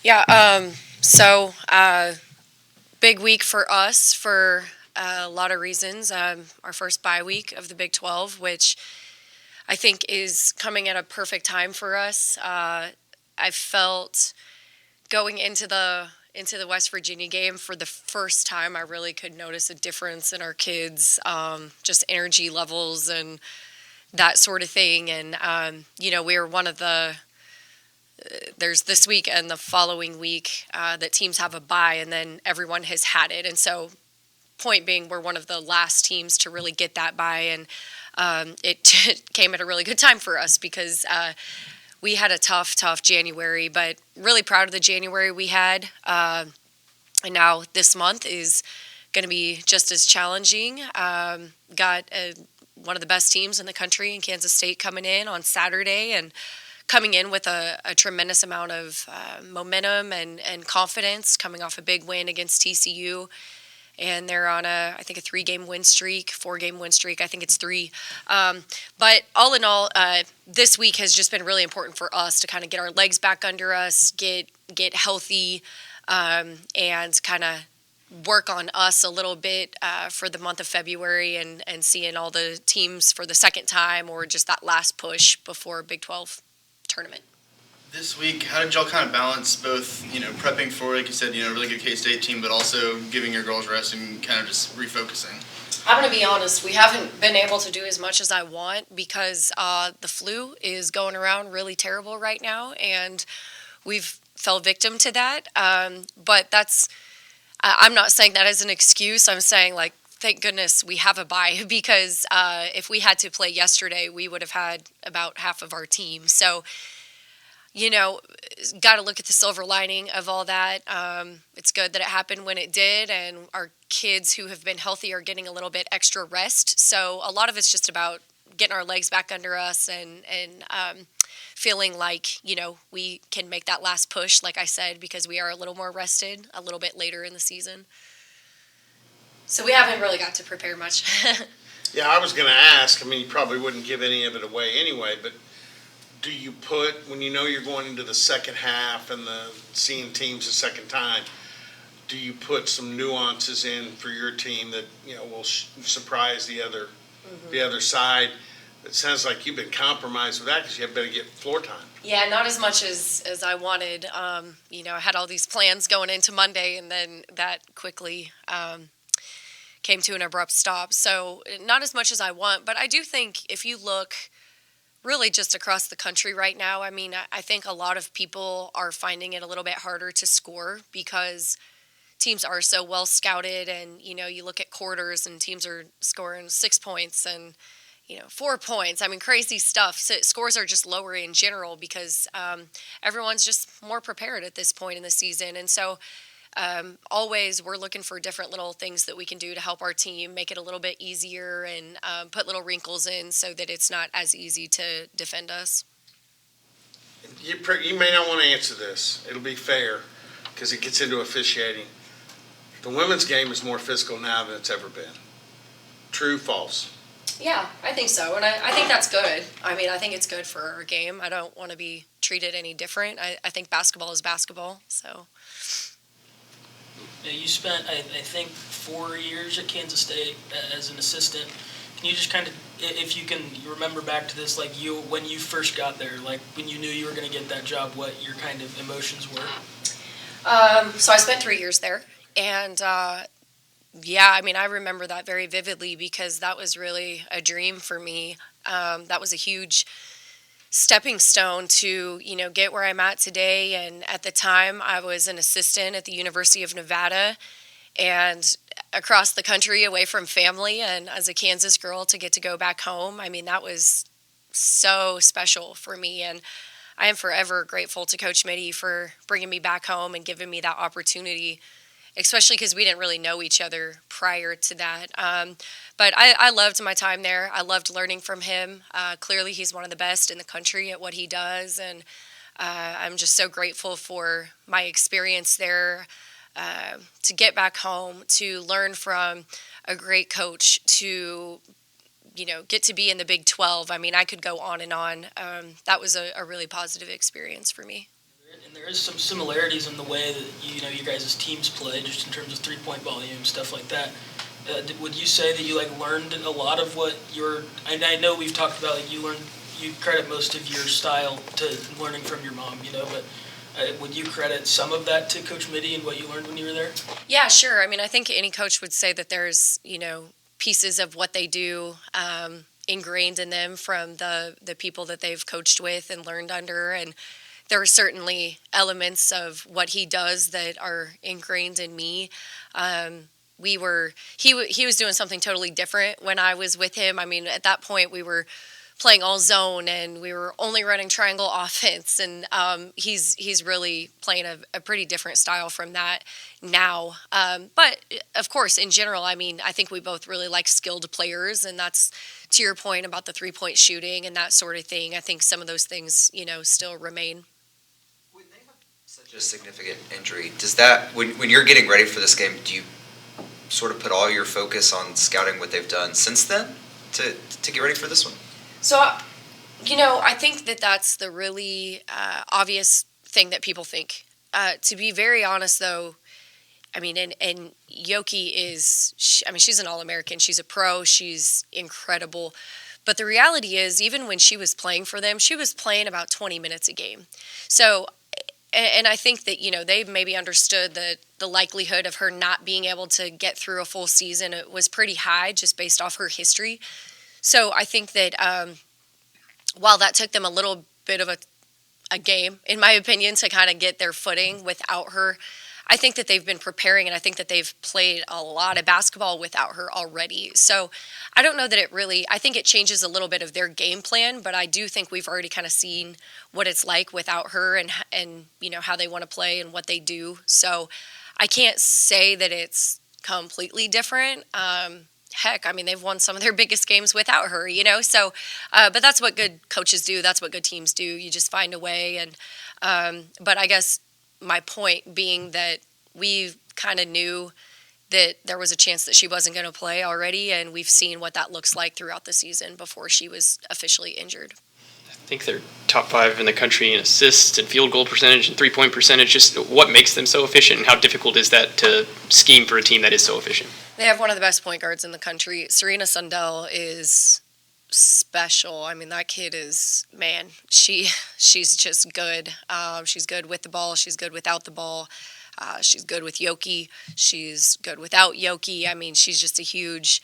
Yeah, so big week for us for a lot of reasons. Our first bye week of the Big 12, which I think is coming at a perfect time for us. I felt going into the West Virginia game for the first time, I really could notice a difference in our kids, just energy levels and that sort of thing. And we were one of the there's this week and the following week that teams have a bye, and then everyone has had it. And so, point being, we're one of the last teams to really get that bye, and it came at a really good time for us because we had a tough January, but really proud of the January we had. And now this month is going to be just as challenging. Got one of the best teams in the country in Kansas State coming in on Saturday, and coming in with a tremendous amount of momentum and confidence, coming off a big win against TCU. And they're on I think a 3-game win streak, 4-game win streak. I think it's 3. But all in all, this week has just been really important for us to kind of get our legs back under us, get healthy, and kind of work on us a little bit for the month of February, and seeing all the teams for the second time, or just that last push before Big 12 tournament. This week, how did y'all kind of balance both, prepping for, like you said, a really good K-State team, but also giving your girls rest and kind of just refocusing? I'm going to be honest, we haven't been able to do as much as I want because the flu is going around really terrible right now, and we've fell victim to that. But I'm not saying that as an excuse. I'm saying, like, thank goodness we have a bye because if we had to play yesterday, we would have had about half of our team. So, got to look at the silver lining of all that. It's good that it happened when it did, and our kids who have been healthy are getting a little bit extra rest. So a lot of it's just about getting our legs back under us and feeling like, we can make that last push, like I said, because we are a little more rested a little bit later in the season. So we haven't really got to prepare much. Yeah, I was going to ask. You probably wouldn't give any of it away anyway, but do you put, when you're going into the second half and seeing teams a second time, do you put some nuances in for your team that, will surprise the other side? It sounds like you've been compromised with that because you better get floor time. Yeah, not as much as I wanted. I had all these plans going into Monday, and then that quickly came to an abrupt stop. So not as much as I want, but I do think if you look really just across the country right now, I think a lot of people are finding it a little bit harder to score because teams are so well scouted, and, you look at quarters and teams are scoring 6 points and, 4 points. Crazy stuff. So scores are just lower in general because everyone's just more prepared at this point in the season. And so always we're looking for different little things that we can do to help our team make it a little bit easier and put little wrinkles in so that it's not as easy to defend us. You may not want to answer this. It'll be fair because it gets into officiating. The women's game is more physical now than it's ever been. True, false? Yeah, I think so, and I think that's good. I think it's good for our game. I don't want to be treated any different. I think basketball is basketball, so... Yeah, you spent, I think, 4 years at Kansas State as an assistant. Can you just kind of, if you can remember back to this, like when you first got there, like when you knew you were going to get that job, what your kind of emotions were? So I spent 3 years there, and I remember that very vividly because that was really a dream for me. That was a huge stepping stone to, get where I'm at today. And at the time, I was an assistant at the University of Nevada and across the country away from family. And as a Kansas girl, to get to go back home, that was so special for me. And I am forever grateful to Coach Mitty for bringing me back home and giving me that opportunity, especially because we didn't really know each other prior to that. But I loved my time there. I loved learning from him. Clearly, he's one of the best in the country at what he does, and I'm just so grateful for my experience there, to get back home, to learn from a great coach, to get to be in the Big 12. I could go on and on. That was a really positive experience for me. And there is some similarities in the way that you guys' teams play, just in terms of 3-point volume, stuff like that. Would you say that you learned a lot of what your? I know we've talked about you credit most of your style to learning from your mom, but would you credit some of that to Coach Mitty and what you learned when you were there? Yeah, sure. I mean, I think any coach would say that there's, pieces of what they do ingrained in them from the people that they've coached with and learned under. And there are certainly elements of what he does that are ingrained in me. He was doing something totally different when I was with him. I mean, at that point we were playing all zone and we were only running triangle offense, and he's really playing a pretty different style from that now. But of course, in general, I mean, I think we both really like skilled players, and that's to your point about the 3-point shooting and that sort of thing. I think some of those things, still remain. When they have such a significant injury, does that, when you're getting ready for this game, do you sort of put all your focus on scouting what they've done since then to get ready for this one? So, I think that that's the really obvious thing that people think. To be very honest, though, I mean, and Yoki she's an All-American. She's a pro. She's incredible. But the reality is, even when she was playing for them, she was playing about 20 minutes a game. So, and I think that, they maybe understood that the likelihood of her not being able to get through a full season was pretty high just based off her history. So I think that while that took them a little bit of a game, in my opinion, to kind of get their footing without her, I think that they've been preparing, and I think that they've played a lot of basketball without her already. So I don't know that I think it changes a little bit of their game plan, but I do think we've already kind of seen what it's like without her and how they want to play and what they do. So I can't say that it's completely different. Heck, I mean, they've won some of their biggest games without her, So, but that's what good coaches do. That's what good teams do. You just find a way. And but I guess my point being that we kind of knew that there was a chance that she wasn't going to play already, and we've seen what that looks like throughout the season before she was officially injured. I think they're top 5 in the country in assists and field goal percentage and 3-point percentage. Just what makes them so efficient, and how difficult is that to scheme for a team that is so efficient? They have one of the best point guards in the country. Serena Sundell is special. I mean, that kid is, man, she's just good. She's good with the ball. She's good without the ball. She's good with Yoki. She's good without Yoki. I mean, she's just a huge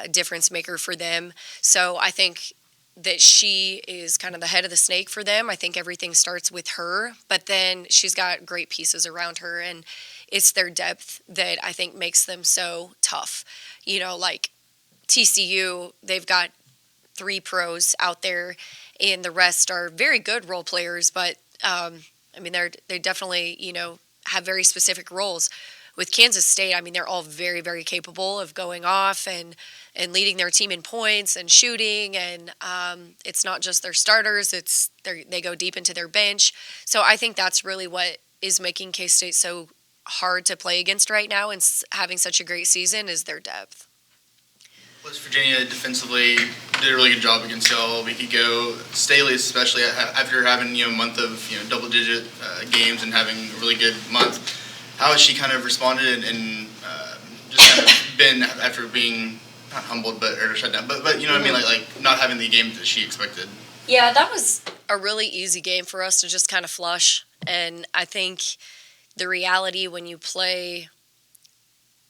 difference maker for them. So I think that she is kind of the head of the snake for them. I think everything starts with her, but then she's got great pieces around her, and it's their depth that I think makes them so tough. Like TCU, they've got 3 pros out there, and the rest are very good role players, but I mean, they definitely, have very specific roles. With Kansas State, I mean, they're all very, very capable of going off and leading their team in points and shooting, and it's not just their starters, they go deep into their bench. So I think that's really what is making K-State so hard to play against right now and having such a great season is their depth. West Virginia defensively did a really good job against y'all a week ago. Staley, especially after having a month of double-digit games and having a really good month, how has she kind of responded and just kind of been after being not humbled or shut down, but you know what I mean, like not having the game that she expected? Yeah, that was a really easy game for us to just kind of flush, and I think the reality when you play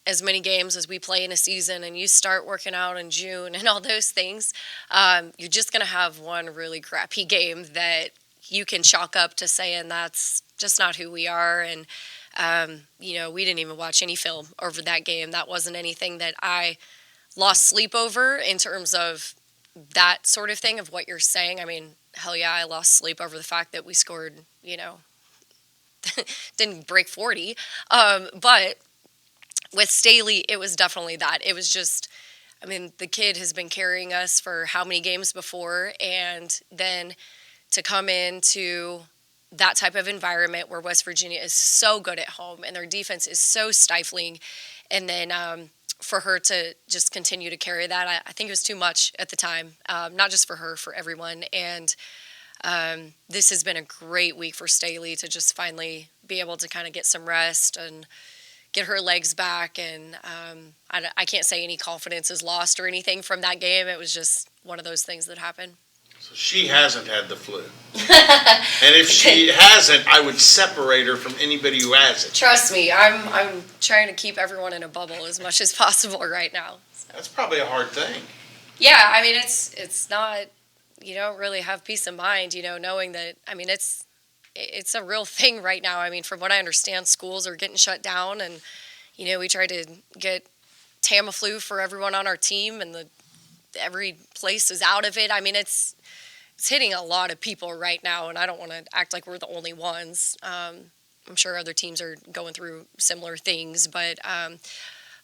as many games as we play in a season and you start working out in June and all those things, you're just going to have one really crappy game that you can chalk up to saying that's just not who we are. And, we didn't even watch any film over that game. That wasn't anything that I lost sleep over in terms of that sort of thing of what you're saying. I mean, hell yeah, I lost sleep over the fact that we scored, didn't break 40. But with Staley, it was definitely that. It was just, I mean, the kid has been carrying us for how many games before, and then to come into that type of environment where West Virginia is so good at home and their defense is so stifling, and then for her to just continue to carry that, I think it was too much at the time, not just for her, for everyone. And This has been a great week for Staley to just finally be able to kind of get some rest and get her legs back. And I can't say any confidence is lost or anything from that game. It was just one of those things that happened. So she hasn't had the flu. And if she hasn't, I would separate her from anybody who has it. Trust me, I'm trying to keep everyone in a bubble as much as possible right now. So. That's probably a hard thing. Yeah, I mean, it's not, you don't really have peace of mind, knowing that, I mean, it's a real thing right now. I mean, from what I understand, schools are getting shut down, and, we tried to get Tamiflu for everyone on our team, and every place is out of it. I mean, it's hitting a lot of people right now, and I don't want to act like we're the only ones. I'm sure other teams are going through similar things, but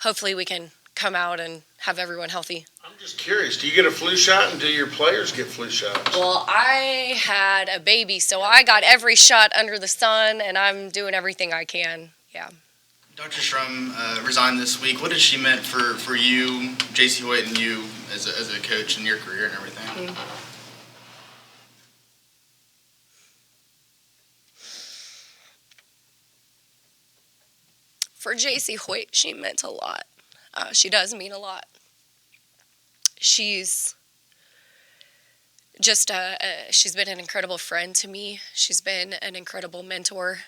hopefully we can come out and have everyone healthy. I'm just curious, do you get a flu shot, and do your players get flu shots? Well, I had a baby, so I got every shot under the sun, and I'm doing everything I can. Yeah. Dr. Shrum resigned this week. What has she meant for you, Jacie Hoyt, and you as a coach in your career and everything? Mm-hmm. For Jacie Hoyt, she meant a lot. She does mean a lot. She's just she's been an incredible friend to me. She's been an incredible mentor.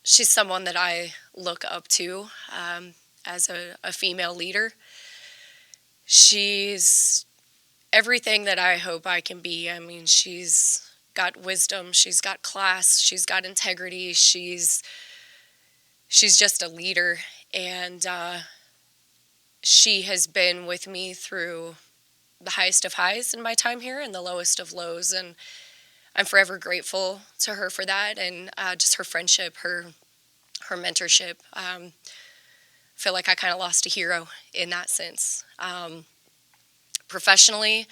She's someone that I look up to as a female leader. She's everything that I hope I can be. I mean, she's got wisdom, she's got class, she's got integrity, she's just a leader, and she has been with me through the highest of highs in my time here and the lowest of lows, and I'm forever grateful to her for that, and just her friendship, her mentorship. I feel like I kind of lost a hero in that sense. Professionally,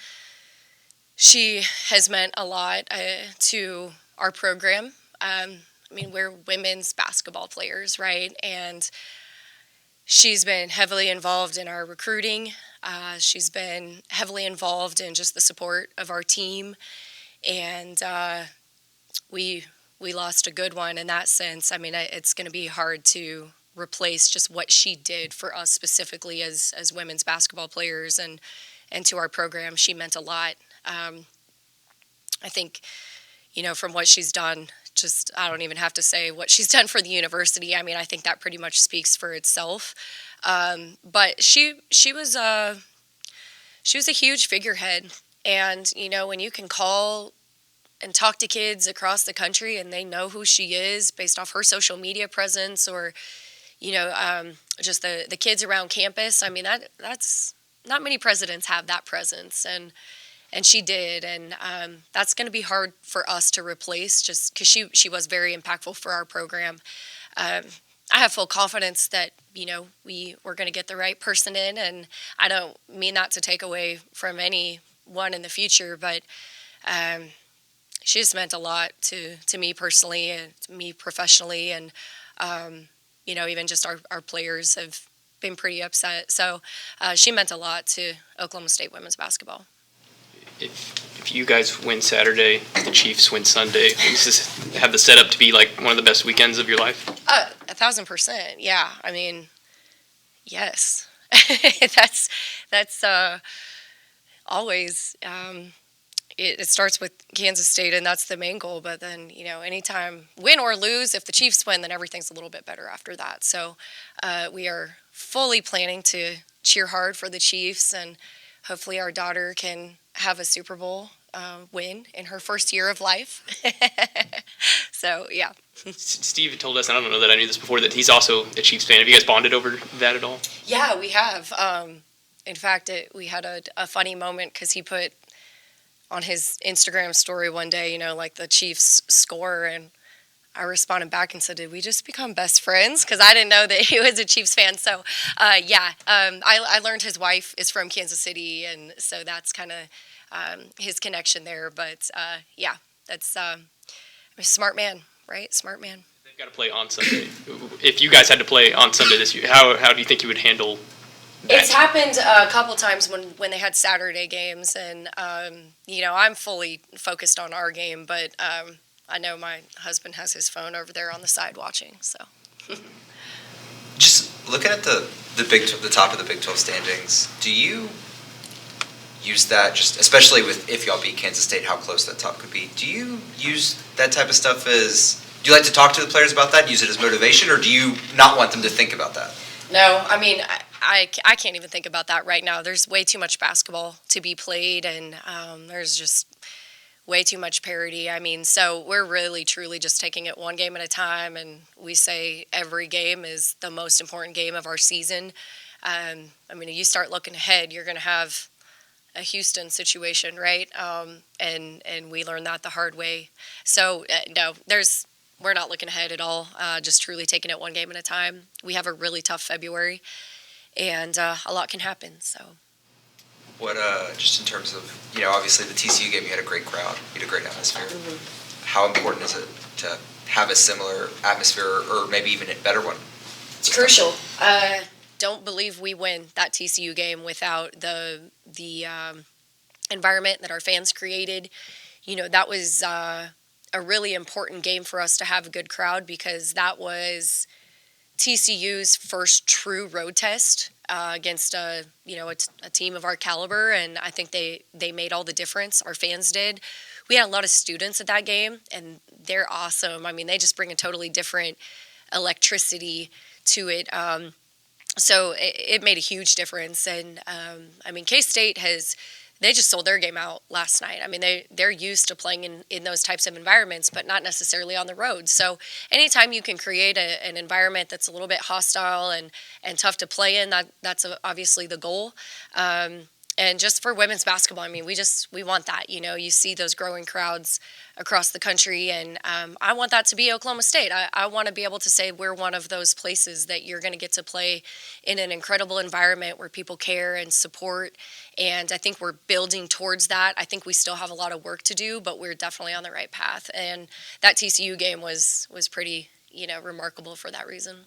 she has meant a lot to our program. I mean, we're women's basketball players, right? And she's been heavily involved in our recruiting. She's been heavily involved in just the support of our team. And we lost a good one in that sense. I mean, it's going to be hard to replace just what she did for us specifically as women's basketball players and to our program. She meant a lot. I think, from what she's done, just I don't even have to say what she's done for the university. I mean, I think that pretty much speaks for itself. But she was a huge figurehead, and when you can call and talk to kids across the country and they know who she is based off her social media presence, or just the kids around campus. I mean, that's not many presidents have that presence, and she did, and that's going to be hard for us to replace, just because she was very impactful for our program. I have full confidence that we were going to get the right person in, and I don't mean that to take away from anyone in the future, but she just meant a lot to me personally and to me professionally, and even just our players have been pretty upset. So she meant a lot to Oklahoma State women's basketball. If you guys win Saturday, the Chiefs win Sunday, does this have the setup to be like one of the best weekends of your life? 1,000%. Yeah. I mean, yes. that's always. It starts with Kansas State, and that's the main goal. But then, anytime win or lose, if the Chiefs win, then everything's a little bit better after that. So we are fully planning to cheer hard for the Chiefs, and hopefully our daughter can have a Super Bowl win in her first year of life. So, yeah. Steve told us, and I don't know that I knew this before, that he's also a Chiefs fan. Have you guys bonded over that at all? Yeah, we have. In fact, we had a funny moment because he put on his Instagram story one day, like the Chiefs score, and I responded back and said, did we just become best friends? Because I didn't know that he was a Chiefs fan. So, I learned his wife is from Kansas City, and so that's kind of his connection there. But, that's a smart man, right? Smart man. They've got to play on Sunday. If you guys had to play on Sunday this year, how do you think you would handle It's happened a couple times when they had Saturday games, and I'm fully focused on our game, but I know my husband has his phone over there on the side watching. So Just looking at the top of the Big 12 standings, do you use that just especially with if y'all beat Kansas State, how close that top could be? Do you use that type of stuff as do you like to talk to the players about that, use it as motivation, or do you not want them to think about that? no, I mean I can't even think about that right now. There's way too much basketball to be played, and there's just way too much parity. I mean, so we're really truly just taking it one game at a time, and we say every game is the most important game of our season. I mean, you start looking ahead, you're going to have a Houston situation, right? And we learned that the hard way. So no, we're not looking ahead at all. Just truly taking it one game at a time. We have a really tough February, and a lot can happen. So. What just in terms of obviously the TCU game, you had a great crowd, you had a great atmosphere. Mm-hmm. How important is it to have a similar atmosphere or maybe even a better one? It's crucial. Don't believe we win that TCU game without the environment that our fans created. That was a really important game for us to have a good crowd, because that was TCU's first true road test against a team of our caliber, and I think they made all the difference. Our fans did. We had a lot of students at that game, and they're awesome. I mean, they just bring a totally different electricity to it. So it made a huge difference. And I mean, K-State they just sold their game out last night. I mean, they're used to playing in those types of environments, but not necessarily on the road. So anytime you can create an environment that's a little bit hostile and tough to play in, that's obviously the goal. And just for women's basketball, I mean, we want that. You see those growing crowds across the country, and I want that to be Oklahoma State. I want to be able to say we're one of those places that you're going to get to play in an incredible environment where people care and support, and I think we're building towards that. I think we still have a lot of work to do, but we're definitely on the right path, and that TCU game was pretty remarkable for that reason.